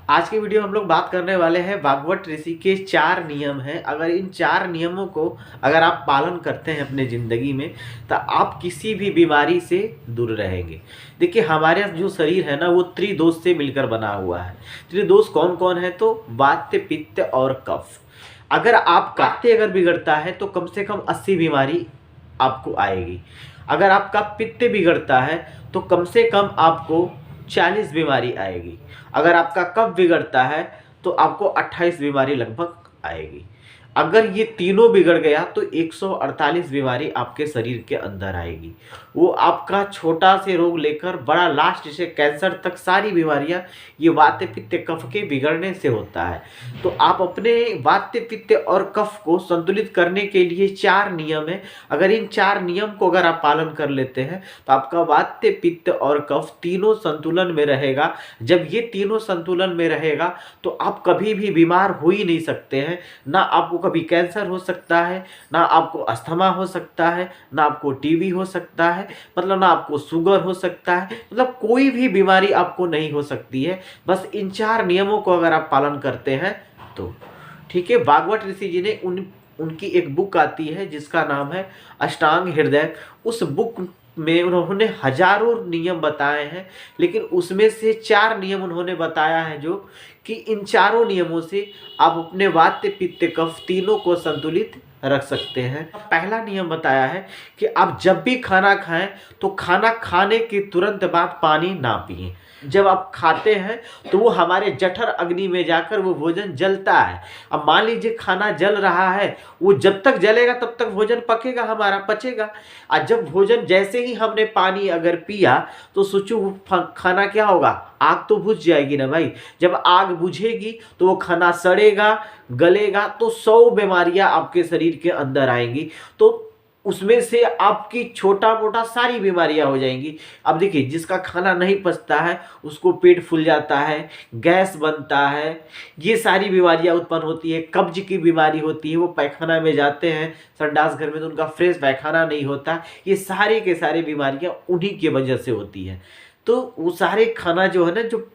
आज की वीडियो हम लोग बात करने वाले हैं भागवत ऋषि के 4 नियम हैं। अगर इन 4 नियमों को अगर आप पालन करते हैं अपने ज़िंदगी में तो आप किसी भी बीमारी से दूर रहेंगे। देखिए हमारे जो शरीर है ना वो त्रिदोष से मिलकर बना हुआ है। त्रिदोष कौन कौन है तो वात पित्त और कफ। अगर आपका वात अगर बिगड़ता है तो कम से कम 80 बीमारी आपको आएगी। अगर आपका पित्त बिगड़ता है तो कम से कम आपको 40 बीमारी आएगी। अगर आपका कफ बिगड़ता है तो आपको 28 बीमारी लगभग आएगी। अगर ये तीनों बिगड़ गया तो 148 बीमारी आपके शरीर के अंदर आएगी। वो आपका छोटा से रोग लेकर बड़ा लास्ट से कैंसर तक सारी बीमारियां ये वात पित्त कफ के बिगड़ने से होता है। तो आप अपने वात पित्त और कफ को संतुलित करने के लिए 4 नियम है। अगर इन 4 नियम को अगर आप पालन कर लेते हैं तो आपका वात पित्त और कफ तीनों संतुलन में रहेगा। जब ये तीनों संतुलन में रहेगा तो आप कभी भी बीमार हो ही नहीं सकते हैं। ना आपको कभी कैंसर हो सकता है, ना आपको अस्थमा हो सकता है, ना आपको टीबी हो सकता है, मतलब ना आपको शुगर हो सकता है, मतलब कोई भी बीमारी आपको नहीं हो सकती है। बस इन 4 नियमों को अगर आप पालन करते हैं तो ठीक है। भागवत ऋषि जी ने उनकी एक बुक आती है जिसका नाम है अष्टांग हृदय। उस बुक में उन्होंने हजारों नियम बताए हैं, लेकिन उसमें से 4 नियम उन्होंने बताया है जो कि इन चारों नियमों से आप अपने वात पित्त कफ तीनों को संतुलित रख सकते हैं। पहला नियम बताया है कि आप जब भी खाना खाएं तो खाना खाने के तुरंत बाद पानी ना पिएं। जब आप खाते हैं तो वो हमारे जठर अग्नि में जाकर वो भोजन जलता है। अब मान लीजिए खाना जल रहा है, वो जब तक जलेगा तब तक भोजन पकेगा, हमारा पचेगा। और जब भोजन जैसे ही हमने पानी अगर पिया तो सोचो वो खाना क्या होगा, आग तो बुझ जाएगी ना भाई। जब आग बुझेगी तो वो खाना सड़ेगा, गलेगा, तो 100 बीमारियां आपके शरीर के अंदर आएंगी। तो उसमें से आपकी छोटा मोटा सारी बीमारियां हो जाएंगी। अब देखिए जिसका खाना नहीं पचता है उसको पेट फूल जाता है, गैस बनता है, ये सारी बीमारियां उत्पन्न होती है। कब्ज की बीमारी होती है, वो पैखाना में जाते हैं संडास घर में तो उनका फ्रेश पैखाना नहीं होता। ये सारे के सारे बीमारियां उन्हीं की वजह से होती है। तो वो सारे खाना जो है ना, जो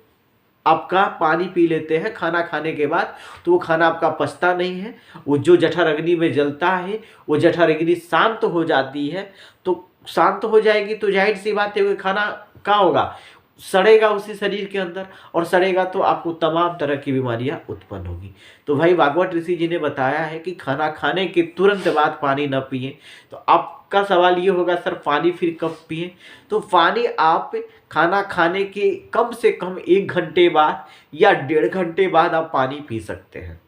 आपका पानी पी लेते हैं खाना खाने के बाद तो वो खाना आपका पचता नहीं है। वो जो जठर अग्नि में जलता है वो जठर अग्नि शांत हो जाती है। तो शांत हो जाएगी तो जाहिर सी बात है वो खाना क्या होगा, सड़ेगा उसी शरीर के अंदर, और सड़ेगा तो आपको तमाम तरह की बीमारियां उत्पन्न होगी। तो भाई भागवत ऋषि जी ने बताया है कि खाना खाने के तुरंत बाद पानी न पिए। तो आपका सवाल ये होगा सर पानी फिर कब पिए, तो पानी आप खाना खाने के कम से कम 1 घंटे बाद या 1.5 घंटे बाद आप पानी पी सकते हैं।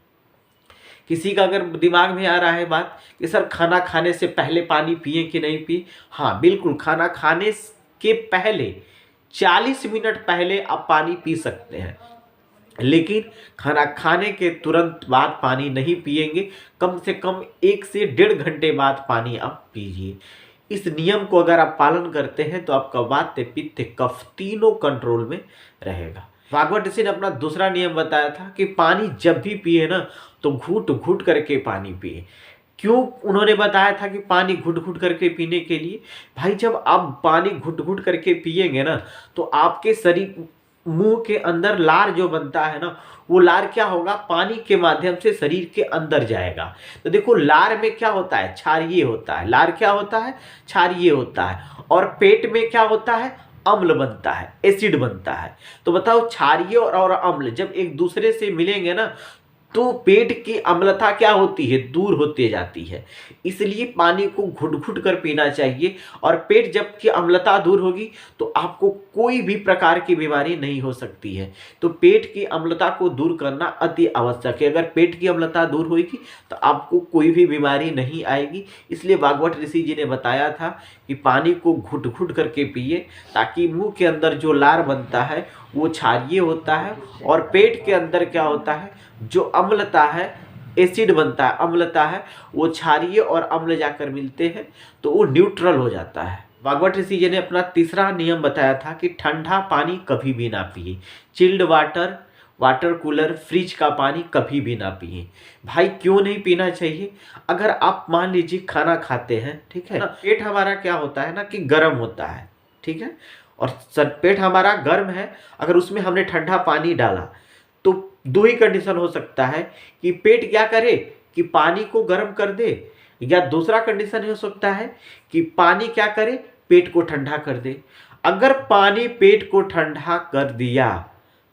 किसी का अगर दिमाग में आ रहा है बात कि सर खाना खाने से पहले पानी पिए कि नहीं पिए, हाँ बिल्कुल, खाना खाने के पहले 40 मिनट पहले आप पानी पी सकते हैं, लेकिन खाना खाने के तुरंत बाद पानी नहीं पिएंगे। कम से कम 1 से 1.5 घंटे बाद पानी आप पीजिए। इस नियम को अगर आप पालन करते हैं तो आपका वात पित्त कफ तीनों कंट्रोल में रहेगा। भागवत ऋषि ने अपना दूसरा नियम बताया था कि पानी जब भी पिए ना तो घूट घूट करके पानी पिए। क्यों उन्होंने बताया था कि पानी घुट घुट करके पीने के लिए? भाई जब आप पानी घुट घुट करके पिएंगे ना तो आपके शरीर मुंह के अंदर लार जो बनता है ना, वो लार क्या होगा, पानी के माध्यम से शरीर के अंदर जाएगा। तो देखो लार में क्या होता है, क्षारीय होता है। लार क्या होता है, क्षारीय होता है। और पेट में क्या होता है, अम्ल बनता है, एसिड बनता है। तो बताओ क्षारीय और अम्ल जब एक दूसरे से मिलेंगे ना तो पेट की अम्लता क्या होती है, दूर होती जाती है। इसलिए पानी को घुट घुट कर पीना चाहिए। और पेट जब की अम्लता दूर होगी तो आपको कोई भी प्रकार की बीमारी नहीं हो सकती है। तो पेट की अम्लता को दूर करना अति आवश्यक है। अगर पेट की अम्लता दूर होगी तो आपको कोई भी बीमारी नहीं आएगी। इसलिए भागवत ऋषि जी ने बताया था कि पानी को घुट घुट करके पिए, ताकि मुंह के अंदर जो लार बनता है वो क्षारीय होता है, और पेट के अंदर क्या होता है, जो अम्लता है, एसिड बनता है, अम्लता है, वो क्षारीय और अम्ल जाकर मिलते हैं तो वो न्यूट्रल हो जाता है। भागवत ऋषि जी ने अपना तीसरा नियम बताया था कि ठंडा पानी कभी भी ना पिए। Chilled water, water cooler, fridge का पानी कभी भी ना पिए। भाई क्यों नहीं पीना चाहिए? अगर आप मान लीजिए खाना खाते हैं, ठीक है, पेट हमारा क्या होता है ना कि गर्म होता है, ठीक है, और पेट हमारा गर्म है, अगर उसमें हमने ठंडा पानी डाला तो दो ही कंडीशन हो सकता है कि पेट क्या करे कि पानी को गर्म कर दे, या दूसरा कंडीशन हो सकता है कि पानी क्या करे, पेट को ठंडा कर दे। अगर पानी पेट को ठंडा कर दिया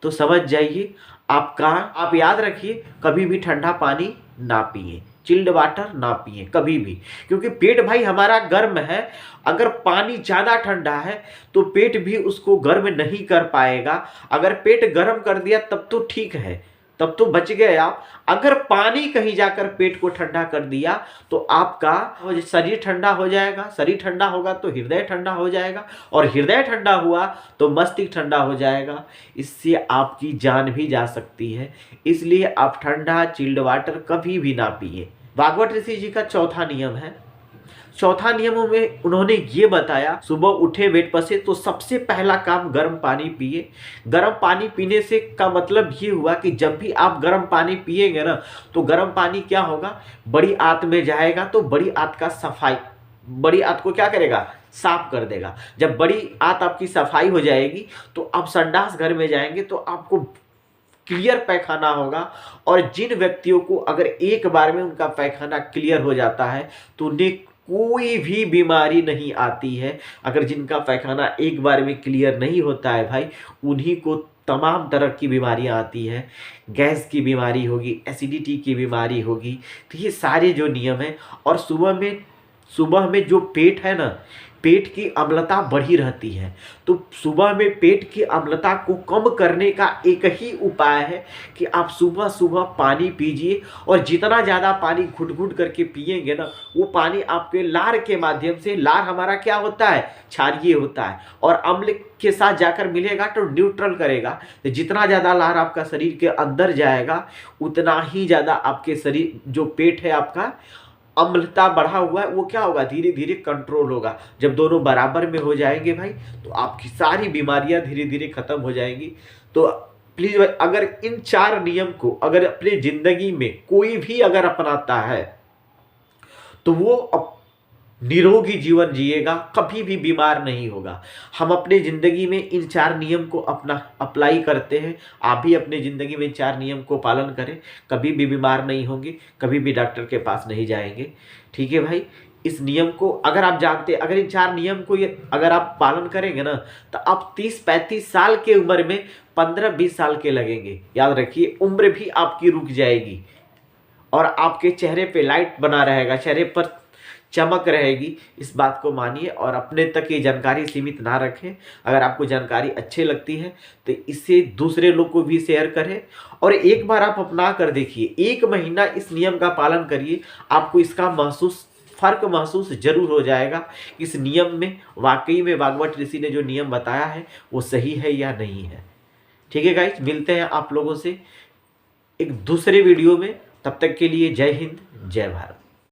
तो समझ जाइए आप याद रखिए कभी भी ठंडा पानी ना पिए, चिल्ड वाटर ना पिए कभी भी, क्योंकि पेट भाई हमारा गर्म है। अगर पानी ज़्यादा ठंडा है तो पेट भी उसको गर्म नहीं कर पाएगा। अगर पेट गर्म कर दिया तब तो ठीक है, तब तो बच गए आप। अगर पानी कहीं जाकर पेट को ठंडा कर दिया तो आपका शरीर ठंडा हो जाएगा, शरीर ठंडा होगा तो हृदय ठंडा हो जाएगा, और हृदय ठंडा हुआ तो मस्तिष्क ठंडा हो जाएगा। इससे आपकी जान भी जा सकती है। इसलिए आप ठंडा चिल्ड वाटर कभी भी ना पिए। भागवत ऋषि जी का चौथा नियम है। चौथा नियम में उन्होंने ये बताया, सुबह उठे बेड पर से तो सबसे पहला काम गर्म पानी पिए। गर्म पानी पीने से का मतलब ये हुआ कि जब भी आप गर्म पानी पिएंगे ना तो गर्म पानी क्या होगा, बड़ी आंत में जाएगा तो बड़ी आंत का सफाई, बड़ी आंत को क्या करेगा, साफ कर देगा। जब बड़ी आंत आपकी सफाई हो जाएगी तो आप संडास घर में जाएंगे तो आपको क्लियर पैखाना होगा। और जिन व्यक्तियों को अगर एक बार में उनका पैखाना क्लियर हो जाता है तो उन्हें कोई भी बीमारी नहीं आती है। अगर जिनका पैखाना एक बार में क्लियर नहीं होता है भाई, उन्हीं को तमाम तरह की बीमारियां आती है। गैस की बीमारी होगी, एसिडिटी की बीमारी होगी। तो ये सारे जो नियम हैं। और सुबह में जो पेट है ना, पेट की अम्लता बढ़ी रहती है, तो सुबह में पेट की अम्लता को कम करने का एक ही उपाय है कि आप सुबह सुबह पानी पीजिए। और जितना ज़्यादा पानी घुट घुट करके पिएंगे ना, वो पानी आपके लार के माध्यम से, लार हमारा क्या होता है, क्षारीय होता है, और अम्ल के साथ जाकर मिलेगा तो न्यूट्रल करेगा। तो जितना ज़्यादा लार आपका शरीर के अंदर जाएगा उतना ही ज़्यादा आपके शरीर जो पेट है आपका, अम्लता बढ़ा हुआ है वो क्या होगा, धीरे धीरे कंट्रोल होगा। जब दोनों बराबर में हो जाएंगे भाई तो आपकी सारी बीमारियां धीरे धीरे खत्म हो जाएंगी। तो प्लीज भाई, अगर इन 4 नियम को अगर अपनी जिंदगी में कोई भी अगर अपनाता है तो वो निरोगी जीवन जिएगा, कभी भी बीमार नहीं होगा। हम अपने ज़िंदगी में इन 4 नियम को अपना अप्लाई करते हैं। आप भी अपने ज़िंदगी में 4 नियम को पालन करें, कभी भी बीमार नहीं होंगे, कभी भी डॉक्टर के पास नहीं जाएंगे। ठीक है भाई, इस नियम को अगर आप जानते, अगर इन 4 नियम को ये अगर आप पालन करेंगे ना तो आप 30-35 साल के उम्र में 15-20 साल के लगेंगे। याद रखिए, उम्र भी आपकी रुक जाएगी और आपके चेहरे पे लाइट बना रहेगा, चेहरे पर चमक रहेगी। इस बात को मानिए और अपने तक ये जानकारी सीमित ना रखें। अगर आपको जानकारी अच्छी लगती है तो इसे दूसरे लोग को भी शेयर करें, और एक बार आप अपना कर देखिए, 1 महीना इस नियम का पालन करिए, आपको इसका फर्क महसूस जरूर हो जाएगा। इस नियम में वाकई में भागवत ऋषि ने जो नियम बताया है वो सही है या नहीं है। ठीक है गाइस, मिलते हैं आप लोगों से एक दूसरे वीडियो में। तब तक के लिए जय हिंद, जय भारत।